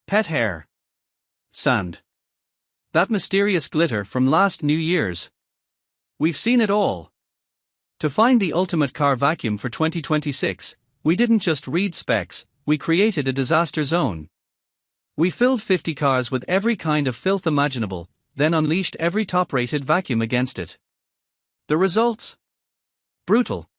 pet hair, sand, that mysterious glitter from last New Year's. We've seen it all. To find the ultimate car vacuum for 2026, we didn't just read specs, we created a disaster zone. We filled 50 cars with every kind of filth imaginable, then unleashed every top-rated vacuum against it. The results? Brutal.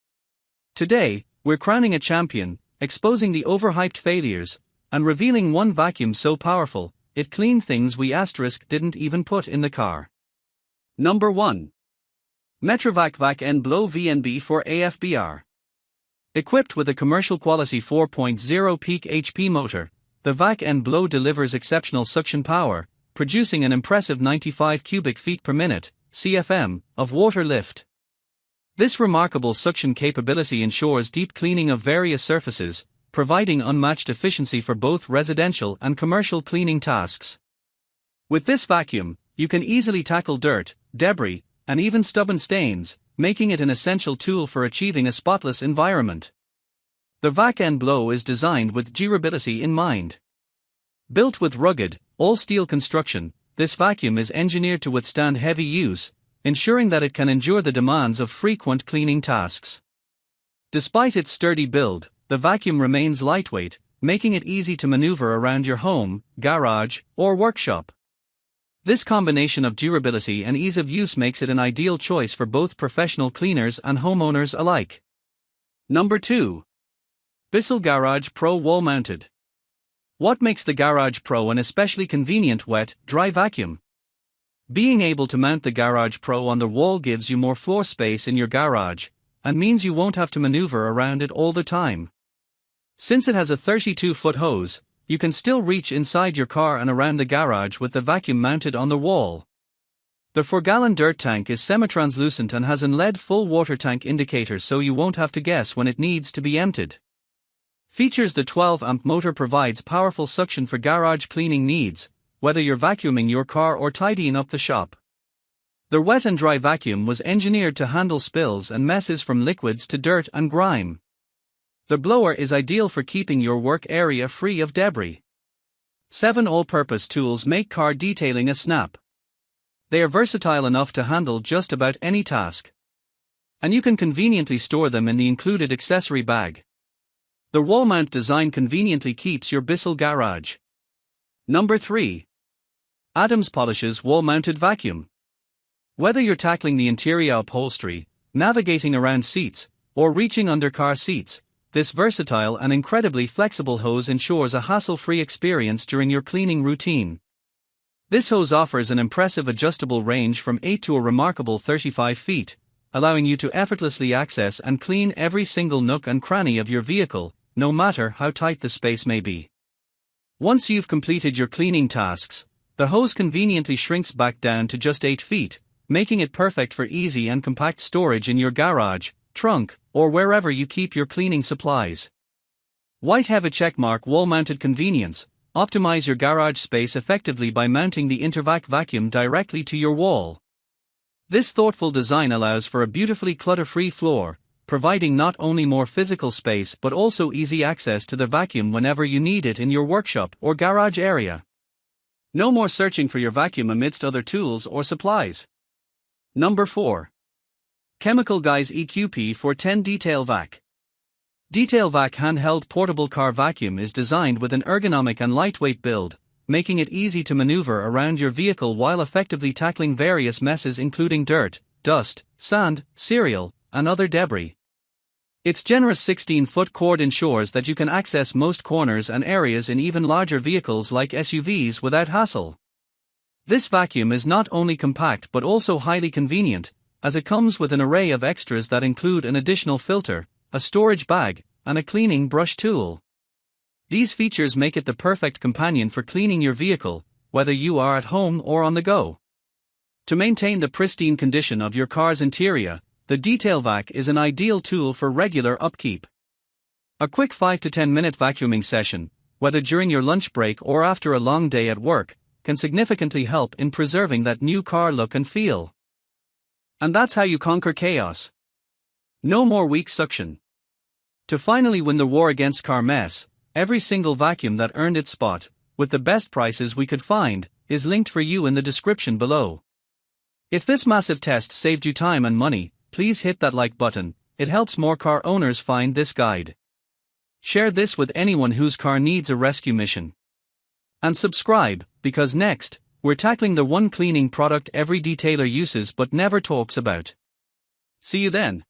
Today, we're crowning a champion, exposing the overhyped failures, and revealing one vacuum so powerful, it cleaned things we didn't even put in the car. Number 1. METROVAC Vac N Blow VNB for AFBR. Equipped with a commercial-quality 4.0 peak HP motor, the Vac N Blow delivers exceptional suction power, producing an impressive 95 cubic feet per minute (CFM) of water lift. This remarkable suction capability ensures deep cleaning of various surfaces, providing unmatched efficiency for both residential and commercial cleaning tasks. With this vacuum, you can easily tackle dirt, debris, and even stubborn stains, making it an essential tool for achieving a spotless environment. The Vac N Blow is designed with durability in mind. Built with rugged, all-steel construction, this vacuum is engineered to withstand heavy use, ensuring that it can endure the demands of frequent cleaning tasks. Despite its sturdy build, the vacuum remains lightweight, making it easy to maneuver around your home, garage, or workshop. This combination of durability and ease of use makes it an ideal choice for both professional cleaners and homeowners alike. Number 2. BISSELL Garage Pro Wall Mounted. What makes the Garage Pro an especially convenient wet-dry vacuum? Being able to mount the Garage Pro on the wall gives you more floor space in your garage, and means you won't have to maneuver around it all the time. Since it has a 32-foot hose, you can still reach inside your car and around the garage with the vacuum mounted on the wall. The 4-gallon dirt tank is semi-translucent and has an LED full water tank indicator, so you won't have to guess when it needs to be emptied. Features: the 12-amp motor provides powerful suction for garage cleaning needs, whether you're vacuuming your car or tidying up the shop. The wet and dry vacuum was engineered to handle spills and messes from liquids to dirt and grime. The blower is ideal for keeping your work area free of debris. 7 all-purpose tools make car detailing a snap. They are versatile enough to handle just about any task. And you can conveniently store them in the included accessory bag. The wall mount design conveniently keeps your BISSELL garage. Number 3. Adams Polishes Wall-Mounted Vacuum. Whether you're tackling the interior upholstery, navigating around seats, or reaching under car seats, this versatile and incredibly flexible hose ensures a hassle-free experience during your cleaning routine. This hose offers an impressive adjustable range from 8 to a remarkable 35 feet, allowing you to effortlessly access and clean every single nook and cranny of your vehicle, no matter how tight the space may be. Once you've completed your cleaning tasks, the hose conveniently shrinks back down to just 8 feet, making it perfect for easy and compact storage in your garage, trunk, or wherever you keep your cleaning supplies. White have a checkmark wall-mounted convenience. Optimize your garage space effectively by mounting the METROVAC vacuum directly to your wall. This thoughtful design allows for a beautifully clutter-free floor, providing not only more physical space but also easy access to the vacuum whenever you need it in your workshop or garage area. No more searching for your vacuum amidst other tools or supplies. Number 4. Chemical Guys EQP410 DetailVac. DetailVac handheld portable car vacuum is designed with an ergonomic and lightweight build, making it easy to maneuver around your vehicle while effectively tackling various messes including dirt, dust, sand, cereal, and other debris. Its generous 16-foot cord ensures that you can access most corners and areas in even larger vehicles like SUVs without hassle. This vacuum is not only compact but also highly convenient, as it comes with an array of extras that include an additional filter, a storage bag, and a cleaning brush tool. These features make it the perfect companion for cleaning your vehicle, whether you are at home or on the go. To maintain the pristine condition of your car's interior, the DetailVac is an ideal tool for regular upkeep. A quick 5 to 10 minute vacuuming session, whether during your lunch break or after a long day at work, can significantly help in preserving that new car look and feel. And that's how you conquer chaos. No more weak suction. To finally win the war against car mess, every single vacuum that earned its spot with the best prices we could find, is linked for you in the description below. If this massive test saved you time and money, please hit that like button, it helps more car owners find this guide. Share this with anyone whose car needs a rescue mission. And subscribe, because next, we're tackling the one cleaning product every detailer uses but never talks about. See you then.